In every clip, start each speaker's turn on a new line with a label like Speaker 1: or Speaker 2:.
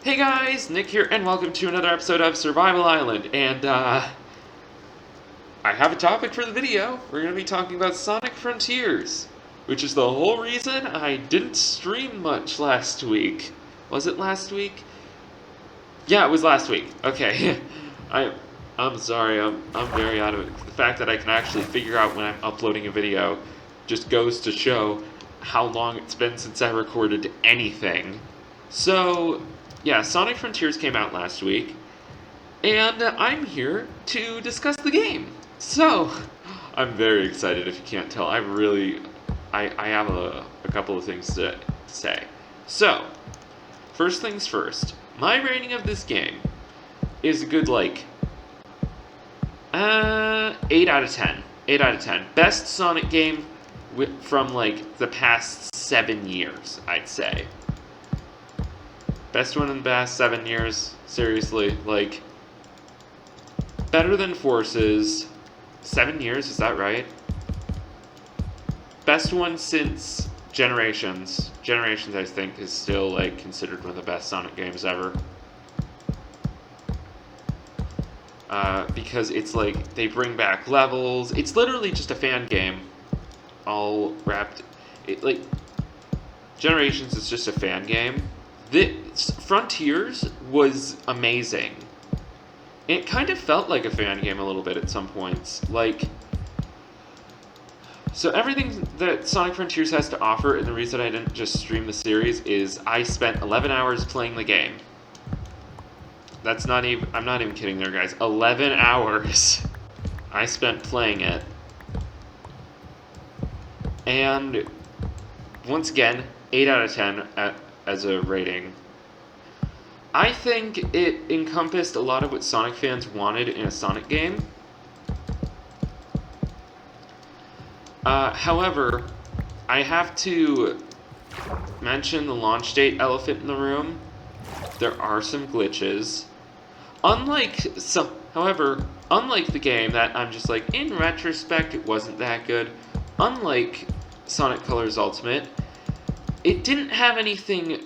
Speaker 1: Hey guys, Nick here, and welcome to another episode of Survival Island. And, I have a topic for the video. We're going to be talking about Sonic Frontiers, which is the whole reason I didn't stream much last week. Was it last week? Yeah, it was last week. Okay. I'm sorry, I'm very out of it. The fact that I can actually figure out when I'm uploading a video just goes to show how long it's been since I recorded anything. So, yeah, Sonic Frontiers came out last week, and I'm here to discuss the game. So, I'm very excited if you can't tell. I have a couple of things to say. So, first things first, my rating of this game is a good, 8 out of 10. 8 out of 10. Best Sonic game from, the past 7 years, I'd say. Best one in the past 7 years, seriously, better than Forces. 7 years, is that right? Best one since Generations. Generations, I think, is still, considered one of the best Sonic games ever. Because it's, they bring back levels. It's literally just a fan game, all wrapped. Generations is just a fan game. Frontiers was amazing. It kind of felt like a fan game a little bit at some points. So everything that Sonic Frontiers has to offer, and the reason I didn't just stream the series, is I spent 11 hours playing the game. I'm not even kidding there, guys. 11 hours I spent playing it. And once again, 8 out of 10 as a rating. I think it encompassed a lot of what Sonic fans wanted in a Sonic game. However, I have to mention the launch date elephant in the room. There are some glitches. Unlike the game that I'm just in retrospect, it wasn't that good. Unlike Sonic Colors Ultimate, it didn't have anything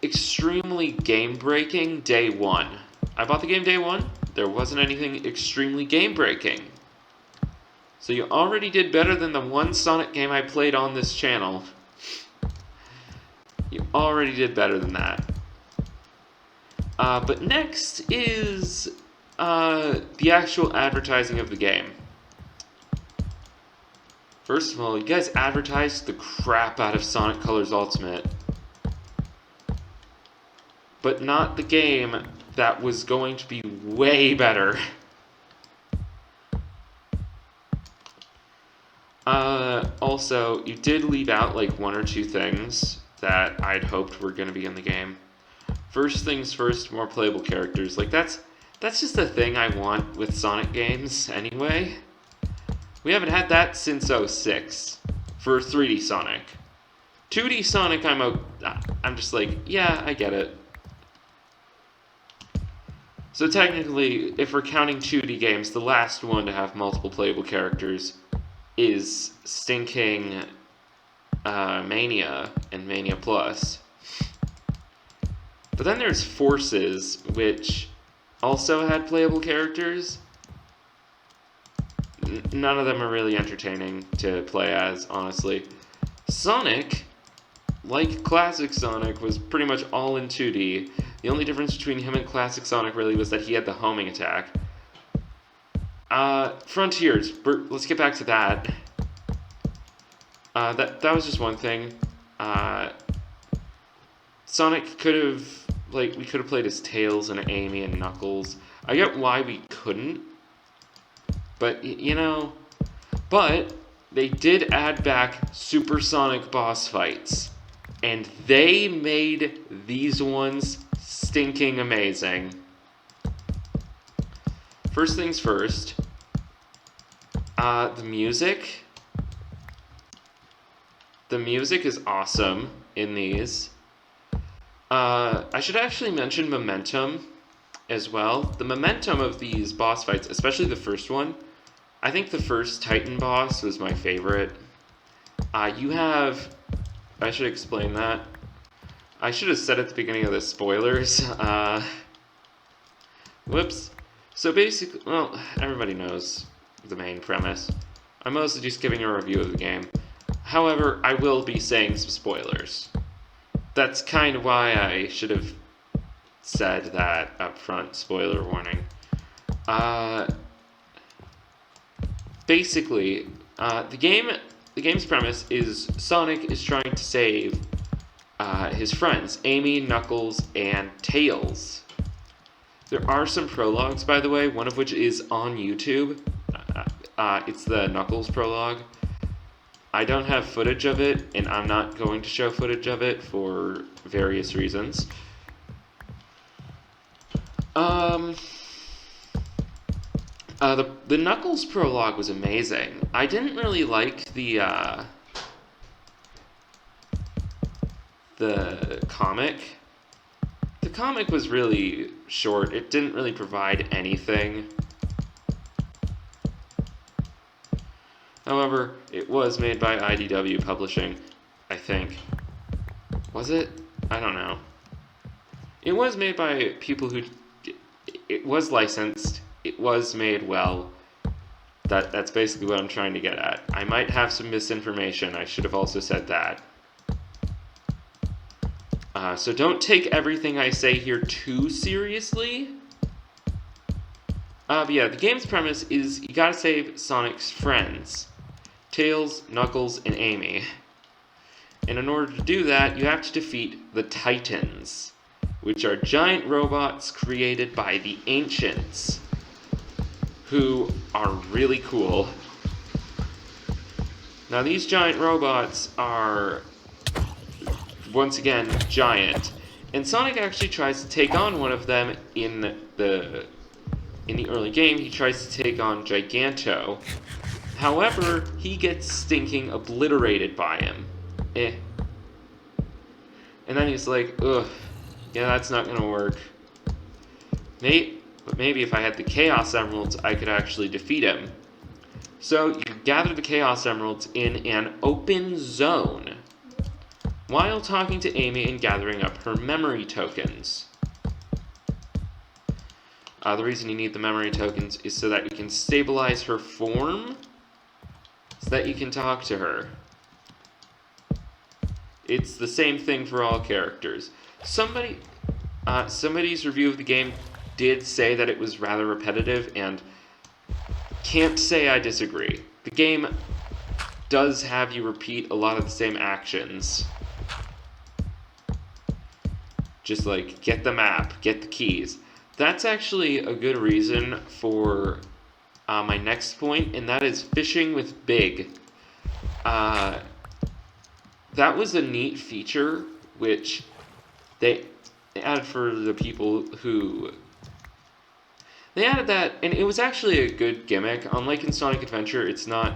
Speaker 1: extremely game-breaking day one. I bought the game day one. There wasn't anything extremely game-breaking. So you already did better than the one Sonic game I played on this channel. You already did better than that. But next is the actual advertising of the game. First of all, you guys advertised the crap out of Sonic Colors Ultimate. But not the game that was going to be way better. Also, you did leave out one or two things that I'd hoped were going to be in the game. First things first, more playable characters. That's just a thing I want with Sonic games anyway. We haven't had that since 06 for 3D Sonic. 2D Sonic, I'm just yeah, I get it. So technically, if we're counting 2D games, the last one to have multiple playable characters is stinking Mania and Mania Plus. But then there's Forces, which also had playable characters. None of them are really entertaining to play as, honestly. Sonic, like classic Sonic, was pretty much all in 2D. The only difference between him and classic Sonic really was that he had the homing attack. Frontiers, let's get back to that. That was just one thing. Sonic could have, we could have played as Tails and Amy and Knuckles. I get why we couldn't. But, but they did add back supersonic boss fights. And they made these ones stinking amazing. First things first, the music. The music is awesome in these. I should actually mention momentum as well. The momentum of these boss fights, especially the first one, I think the first Titan boss was my favorite. I should explain that. I should have said at the beginning of this, spoilers. Whoops. So basically, well, everybody knows the main premise. I'm mostly just giving a review of the game. However, I will be saying some spoilers. That's kind of why I should have said that up front, spoiler warning. Basically, the game's premise is Sonic is trying to save his friends, Amy, Knuckles, and Tails. There are some prologues, by the way, one of which is on YouTube. It's the Knuckles prologue. I don't have footage of it, and I'm not going to show footage of it for various reasons. The Knuckles prologue was amazing. I didn't really like the comic. The comic was really short. It didn't really provide anything. However, it was made by IDW Publishing, I think. Was it? I don't know. It was made by people who... It was licensed. It was made well. That's basically what I'm trying to get at. I might have some misinformation. I should have also said that. So don't take everything I say here too seriously. But yeah, the game's premise is you gotta save Sonic's friends. Tails, Knuckles, and Amy. And in order to do that, you have to defeat the Titans, which are giant robots created by the Ancients, who are really cool. Now these giant robots are, once again, giant, and Sonic actually tries to take on one of them in the early game. He tries to take on Giganto. However, he gets stinking obliterated by him. And then he's like, ugh, yeah, that's not gonna work. But maybe if I had the Chaos Emeralds, I could actually defeat him. So you gather the Chaos Emeralds in an open zone while talking to Amy and gathering up her memory tokens. The reason you need the memory tokens is so that you can stabilize her form, so that you can talk to her. It's the same thing for all characters. Somebody's review of the game did say that it was rather repetitive, and can't say I disagree. The game does have you repeat a lot of the same actions. Just like, get the map, get the keys. That's actually a good reason for my next point, and that is fishing with Big. That was a neat feature, which they added for the people who... They added that, and it was actually a good gimmick. Unlike in Sonic Adventure, it's not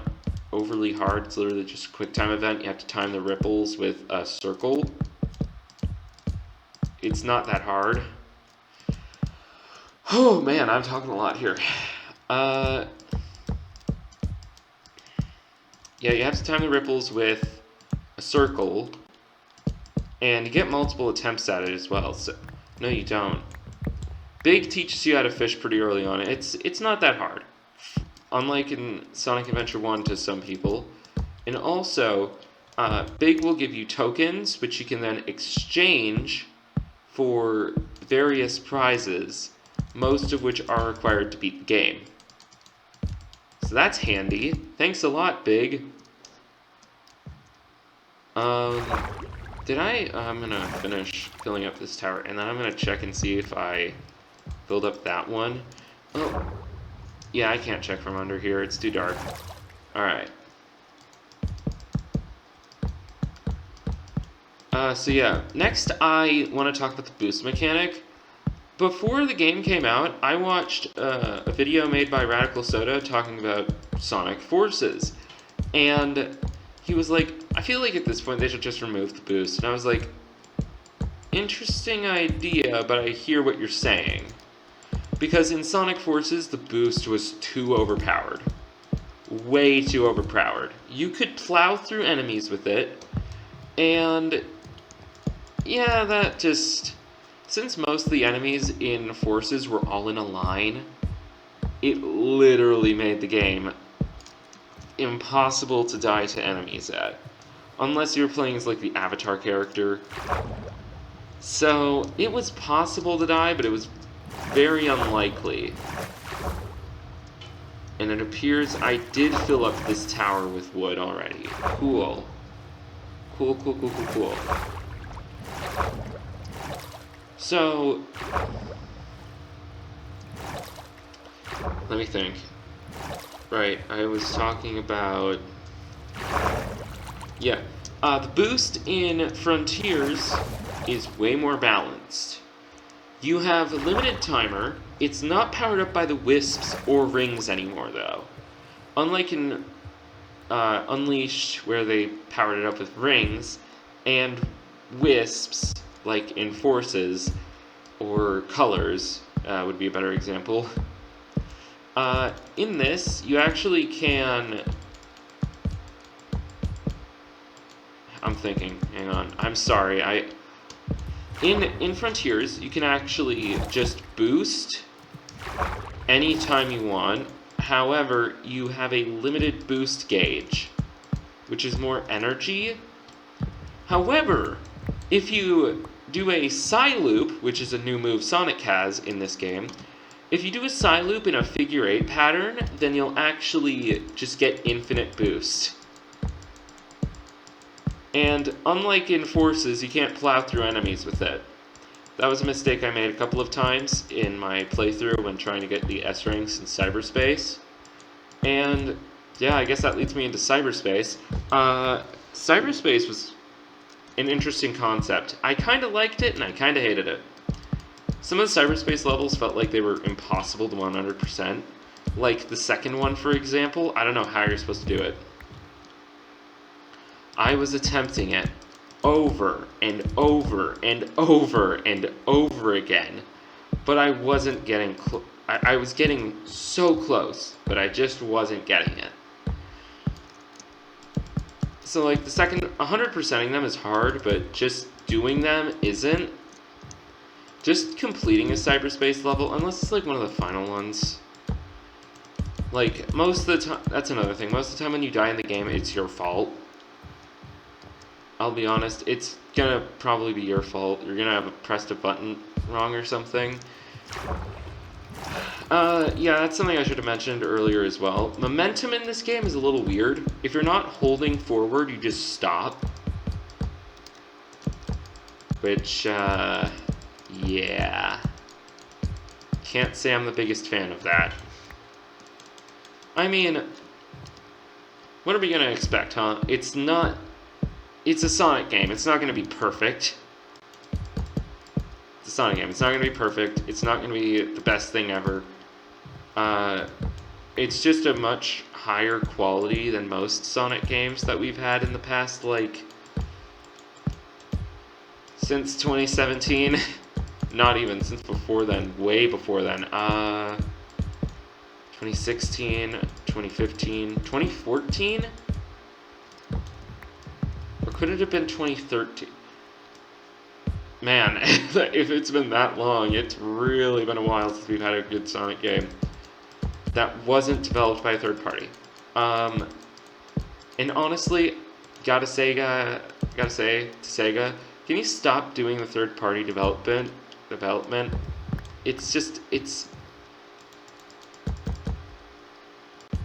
Speaker 1: overly hard. It's literally just a quick time event. You have to time the ripples with a circle. It's not that hard. Oh man, I'm talking a lot here. Yeah, you have to time the ripples with a circle, and you get multiple attempts at it as well. So, no, you don't. Big teaches you how to fish pretty early on. It's not that hard, unlike in Sonic Adventure 1 to some people. And also, Big will give you tokens, which you can then exchange for various prizes, most of which are required to beat the game. So that's handy. Thanks a lot, Big. I'm gonna finish filling up this tower, and then I'm gonna check and see if I filled up that one. Oh, yeah, I can't check from under here. It's too dark. Alright. So yeah, next I want to talk about the boost mechanic. Before the game came out, I watched a video made by Radical Soda talking about Sonic Forces. And he was like, I feel like at this point they should just remove the boost. And I was like, interesting idea, but I hear what you're saying. Because in Sonic Forces, the boost was too overpowered. Way too overpowered. You could plow through enemies with it, and yeah, that just... Since most of the enemies in Forces were all in a line, it literally made the game impossible to die to enemies at. Unless you were playing as, like, the Avatar character. So, it was possible to die, but it was very unlikely. And it appears I did fill up this tower with wood already. Cool. Cool, cool, cool, cool, cool. So, let me think. Right, I was talking about... Yeah, the boost in Frontiers is way more balanced. You have a limited timer. It's not powered up by the wisps or rings anymore, though. Unlike in Unleashed, where they powered it up with rings, and wisps, like in Forces, or colors, would be a better example. In this, you actually can... I'm thinking, hang on, I'm sorry, In Frontiers, you can actually just boost anytime you want. However, you have a limited boost gauge, which is more energy. However, if you do a Psy Loop, which is a new move Sonic has in this game, if you do a Psy Loop in a figure 8 pattern, then you'll actually just get infinite boost. And unlike in Forces, you can't plow through enemies with it. That was a mistake I made a couple of times in my playthrough when trying to get the S ranks in cyberspace. And yeah, I guess that leads me into cyberspace. Cyberspace was an interesting concept. I kind of liked it and I kind of hated it. Some of the cyberspace levels felt like they were impossible to 100%. Like the second one, for example, I don't know how you're supposed to do it. I was attempting it over and over and over and over again, but I wasn't getting I was getting so close, but I just wasn't getting it. So like the second, 100%ing them is hard, but just doing them isn't. Just completing a cyberspace level, unless it's like one of the final ones. Like most of the time, that's another thing, most of the time when you die in the game, it's your fault. I'll be honest, it's gonna probably be your fault. You're gonna have pressed a button wrong or something. Yeah, that's something I should have mentioned earlier as well. Momentum in this game is a little weird. If you're not holding forward, you just stop. Which, yeah. Can't say I'm the biggest fan of that. I mean, what are we gonna expect, huh? It's a Sonic game. It's not going to be perfect. It's a Sonic game. It's not going to be perfect. It's not going to be the best thing ever. It's just a much higher quality than most Sonic games that we've had in the past, like, since 2017. Not even, since before then. Way before then. 2016, 2015, 2014? Or could it have been 2013? Man, if it's been that long, it's really been a while since we've had a good Sonic game that wasn't developed by a third party. And honestly, gotta say to Sega, can you stop doing the third party development? It's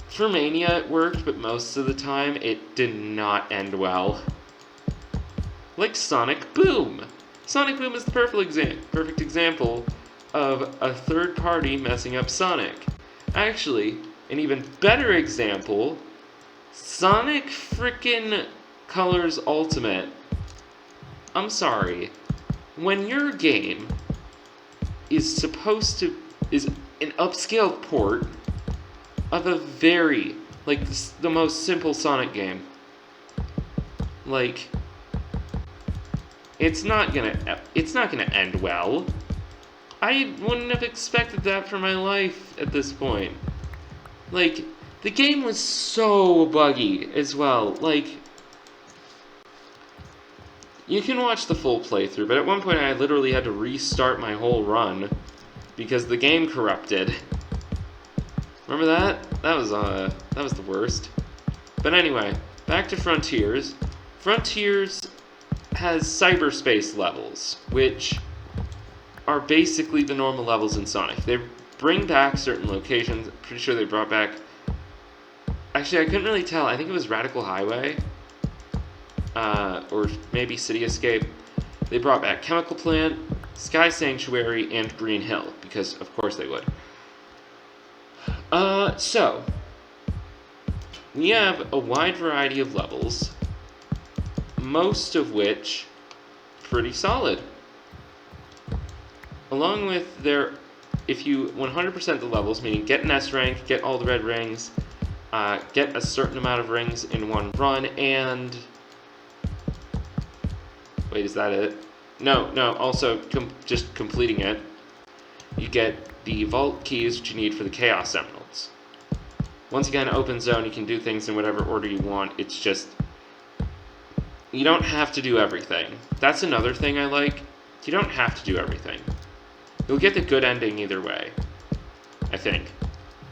Speaker 1: for Mania it worked, but most of the time it did not end well. Like Sonic Boom. Sonic Boom is the perfect example of a third party messing up Sonic. Actually, an even better example, Sonic frickin' Colors Ultimate. I'm sorry. When your game is an upscaled port of a very, like, the most simple Sonic game. Like, it's not gonna end well. I wouldn't have expected that for my life at this point. Like, the game was so buggy as well. Like, You can watch the full playthrough, but at one point I literally had to restart my whole run because the game corrupted. Remember that? That was the worst. But anyway, back to Frontiers. Frontiers has cyberspace levels, which are basically the normal levels in Sonic. They bring back certain locations. Pretty sure they brought back... Actually, I couldn't really tell. I think it was Radical Highway. Or maybe City Escape. They brought back Chemical Plant, Sky Sanctuary, and Green Hill, because of course they would. So, we have a wide variety of levels, most of which pretty solid. Along with their, if you 100% the levels, meaning get an S rank, get all the red rings, get a certain amount of rings in one run, and... Wait, is that it? No, also just completing it. You get the vault keys which you need for the Chaos Emeralds. Once again, open zone, you can do things in whatever order you want. It's just... You don't have to do everything. That's another thing I like. You don't have to do everything. You'll get the good ending either way, I think.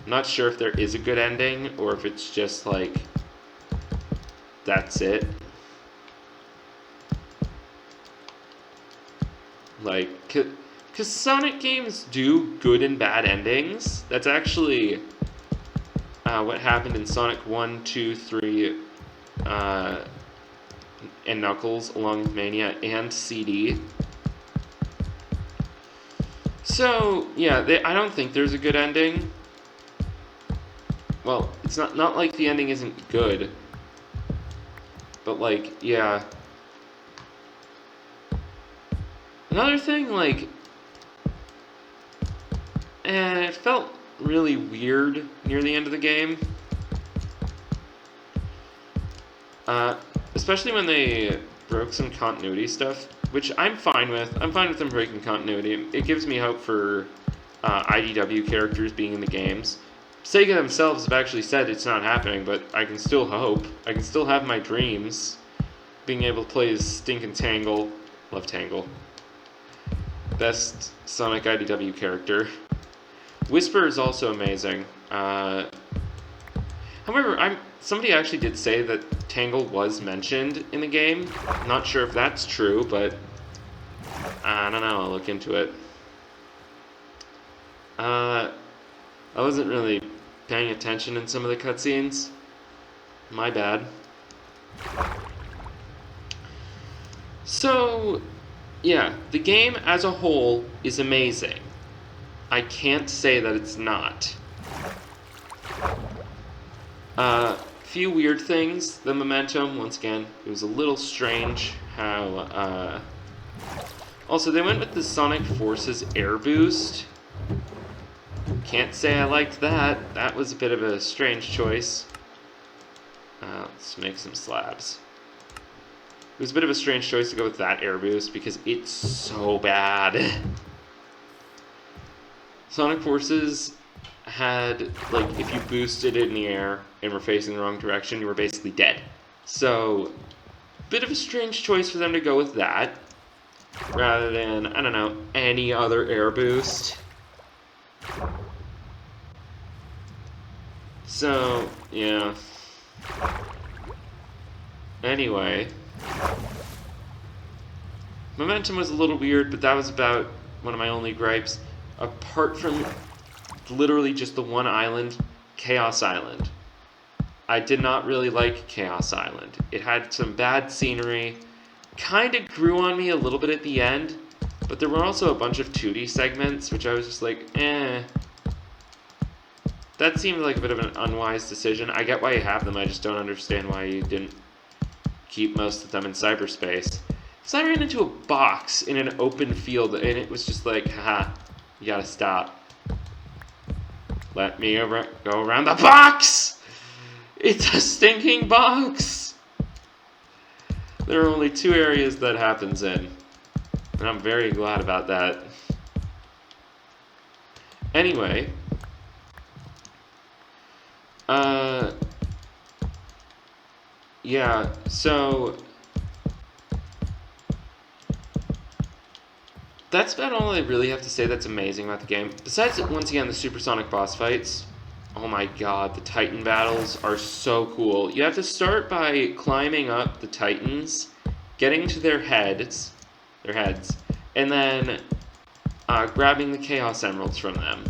Speaker 1: I'm not sure if there is a good ending, or if it's just like... That's it. Like, because Sonic games do good and bad endings. That's actually what happened in Sonic 1, 2, 3, and Knuckles, along with Mania and CD. So, yeah, I don't think there's a good ending. Well, it's not like the ending isn't good. But, like, yeah... Another thing, like, it felt really weird near the end of the game. Especially when they broke some continuity stuff, which I'm fine with. I'm fine with them breaking continuity. It gives me hope for IDW characters being in the games. Sega themselves have actually said it's not happening, but I can still hope. I can still have my dreams. Being able to play as Stinkin' Tangle. Love Tangle. Best Sonic IDW character. Whisper is also amazing. However, somebody actually did say that Tangle was mentioned in the game. Not sure if that's true, but I don't know. I'll look into it. I wasn't really paying attention in some of the cutscenes. My bad. So... Yeah, the game as a whole is amazing. I can't say that it's not. Few weird things. The momentum, once again, it was a little strange how... Also, they went with the Sonic Forces air boost. Can't say I liked that. That was a bit of a strange choice. Let's make some slabs. It was a bit of a strange choice to go with that air boost because it's so bad. Sonic Forces had, like, if you boosted it in the air and were facing the wrong direction, you were basically dead. So, bit of a strange choice for them to go with that, rather than, I don't know, any other air boost. So, yeah. Anyway. Momentum was a little weird, but that was about one of my only gripes. Apart from literally just the one island, Chaos Island. I did not really like Chaos Island. It had some bad scenery, kind of grew on me a little bit at the end, but there were also a bunch of 2D segments, which I was just like, eh. That seemed like a bit of an unwise decision. I get why you have them, I just don't understand why you didn't keep most of them in cyberspace. Because I ran into a box in an open field, and it was just like, haha, you gotta stop. Let me go around the box! It's a stinking box! There are only 2 areas that happens in, and I'm very glad about that. Anyway, yeah, so that's about all I really have to say that's amazing about the game. Besides, once again, the supersonic boss fights. Oh my god, the Titan battles are so cool. You have to start by climbing up the Titans, getting to their heads, and then grabbing the Chaos Emeralds from them.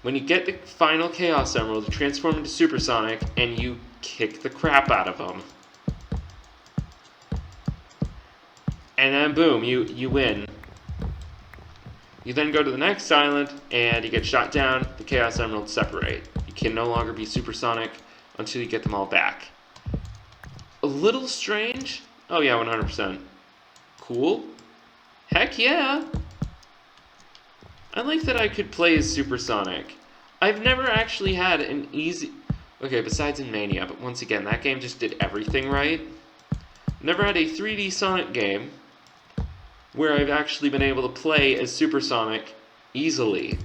Speaker 1: When you get the final Chaos Emerald, you transform into Supersonic, and you kick the crap out of them. And then boom, you win. You then go to the next island, and you get shot down, the Chaos Emeralds separate. You can no longer be Supersonic until you get them all back. A little strange? Oh yeah, 100%. Cool? Heck yeah! I like that I could play as Supersonic. I've never actually had an easy... Okay, besides in Mania, but once again, that game just did everything right. Never had a 3D Sonic game where I've actually been able to play as Supersonic easily.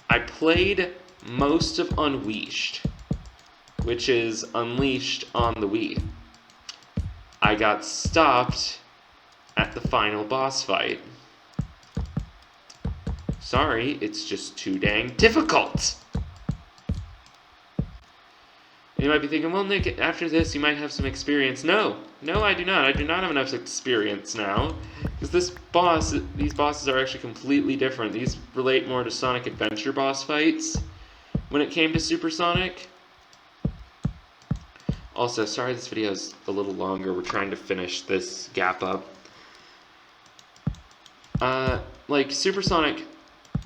Speaker 1: I played most of Unleashed, which is Unleashed on the Wii. I got stopped at the final boss fight. Sorry, it's just too dang difficult. And you might be thinking, well, Nick, after this, you might have some experience. No, I do not. I do not have enough experience now. Because these bosses are actually completely different. These relate more to Sonic Adventure boss fights when it came to Supersonic. Also, sorry this video is a little longer. We're trying to finish this gap up. Like, Supersonic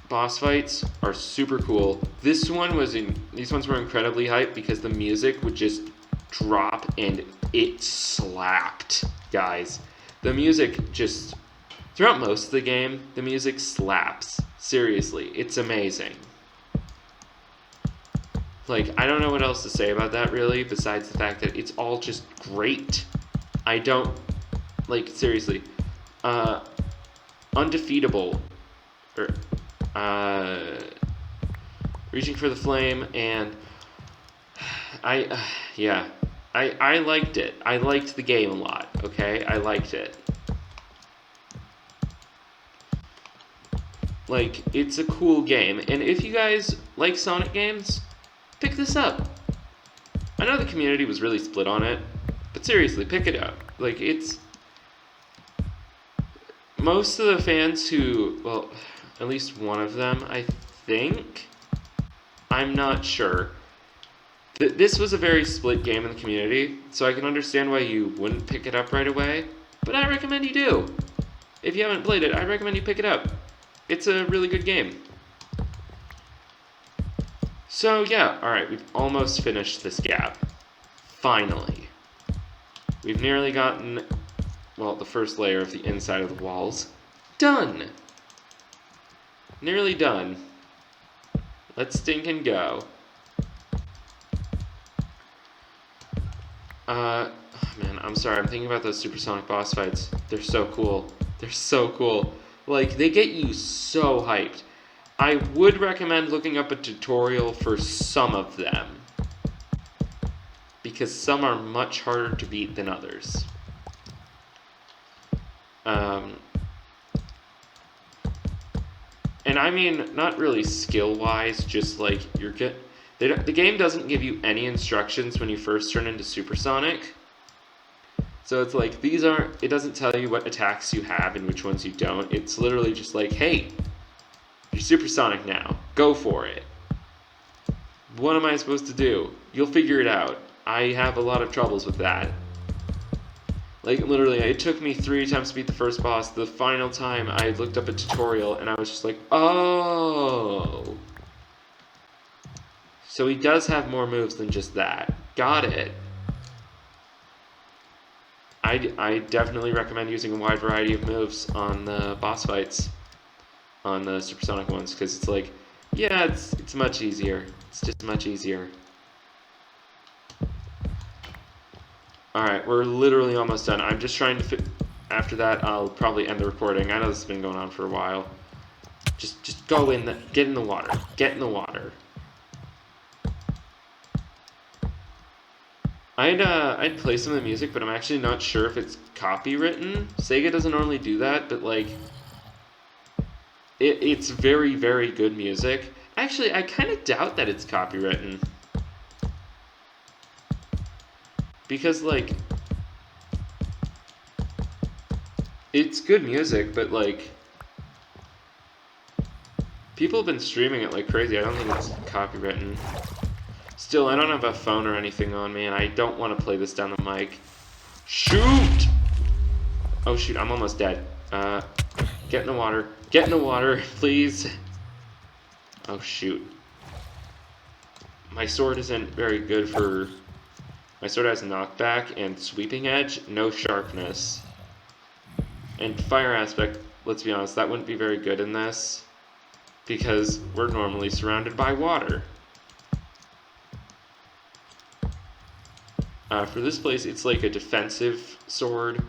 Speaker 1: boss fights are super cool. These ones were incredibly hyped because the music would just drop and it slapped, guys. The music just, throughout most of the game, the music slaps. Seriously, it's amazing. Like, I don't know what else to say about that, really, besides the fact that it's all just great. I don't, like, seriously, Undefeatable, or, Reaching for the Flame, and I liked it. I liked the game a lot, okay? I liked it. Like, it's a cool game, and if you guys like Sonic games, pick this up. I know the community was really split on it, but seriously, pick it up. Like, it's... Most of the fans who... Well, at least one of them, I think... I'm not sure. This was a very split game in the community, so I can understand why you wouldn't pick it up right away, but I recommend you do. If you haven't played it, I recommend you pick it up. It's a really good game. So yeah, alright, we've almost finished this gap. Finally. We've nearly gotten, well, the first layer of the inside of the walls. Done! Nearly done. Let's stinkin' go. Man, I'm sorry, I'm thinking about those supersonic boss fights. They're so cool. They're so cool. Like, they get you so hyped. I would recommend looking up a tutorial for some of them, because some are much harder to beat than others. And I mean, not really skill-wise, just like, the game doesn't give you any instructions when you first turn into Supersonic. So it's like, it doesn't tell you what attacks you have and which ones you don't. It's literally just like, hey, you're Supersonic now. Go for it. What am I supposed to do? You'll figure it out. I have a lot of troubles with that. Like, literally, it took me 3 attempts to beat the first boss. The final time, I looked up a tutorial, and I was just like, oh. So he does have more moves than just that. Got it. I definitely recommend using a wide variety of moves on the boss fights, on the supersonic ones, because it's like, yeah, it's much easier. It's just much easier. Alright, we're literally almost done. I'm just trying to after that, I'll probably end the recording. I know this has been going on for a while. Just go in, get in the water. Get in the water. I'd play some of the music, but I'm actually not sure if it's copywritten. Sega doesn't normally do that, but like, it's very, very good music. Actually, I kind of doubt that it's copywritten. Because, like, it's good music, but, like, people have been streaming it like crazy. I don't think it's copywritten. Still, I don't have a phone or anything on me, and I don't want to play this down the mic. Shoot! Oh, shoot, I'm almost dead. Get in the water. Get in the water, please. Oh, shoot. My sword isn't very good for... My sword has knockback and sweeping edge, no sharpness. And fire aspect, let's be honest, that wouldn't be very good in this, because we're normally surrounded by water. For this place, it's like a defensive sword.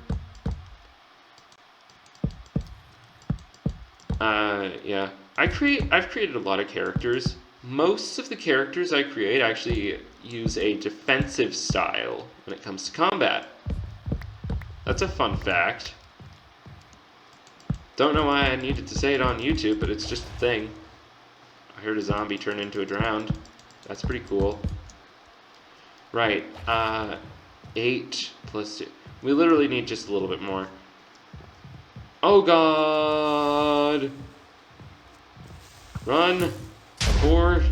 Speaker 1: Yeah. I've created a lot of characters. Most of the characters I create actually use a defensive style when it comes to combat. That's a fun fact. Don't know why I needed to say it on YouTube, but it's just a thing. I heard a zombie turn into a drowned. That's pretty cool. Right, 8 plus 2. We literally need just a little bit more. Oh God! Run for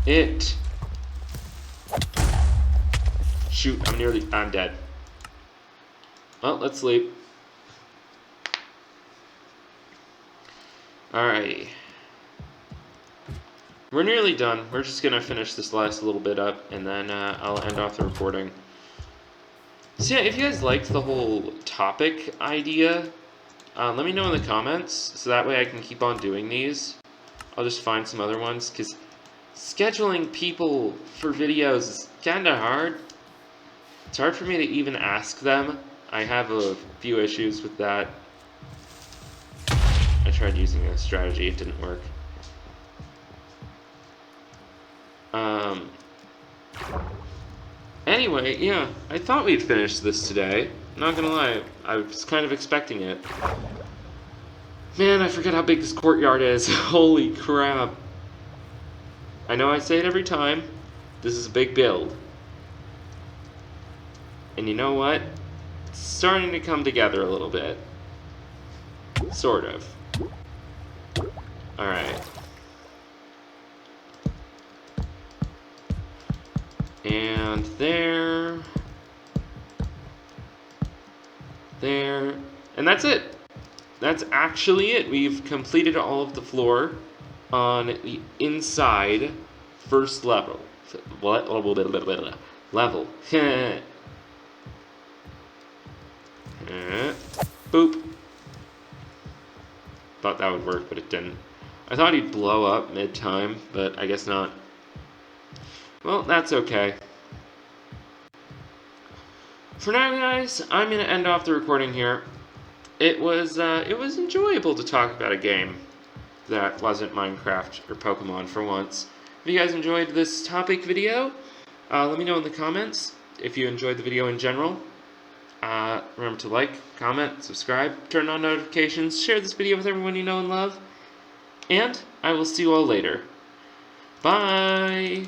Speaker 1: it. Shoot, I'm dead. Well, let's sleep. Alrighty. We're nearly done. We're just gonna finish this last little bit up, and then I'll end off the recording. So yeah, if you guys liked the whole topic idea, let me know in the comments, so that way I can keep on doing these. I'll just find some other ones, because scheduling people for videos is kinda hard. It's hard for me to even ask them. I have a few issues with that. I tried using a strategy, it didn't work. Anyway, yeah, I thought we'd finish this today. Not gonna lie, I was kind of expecting it. Man, I forget how big this courtyard is. Holy crap. I know I say it every time. This is a big build. And you know what? It's starting to come together a little bit. Sort of. Alright. And there. There. And that's it. That's actually it. We've completed all of the floor on the inside first level. Level. Boop. Thought that would work, but it didn't. I thought he'd blow up mid-time, but I guess not. Well, that's okay. For now, guys, I'm gonna end off the recording here. It was enjoyable to talk about a game that wasn't Minecraft or Pokemon for once. If you guys enjoyed this topic video, let me know in the comments. If you enjoyed the video in general, remember to like, comment, subscribe, turn on notifications, share this video with everyone you know and love, and I will see you all later. Bye!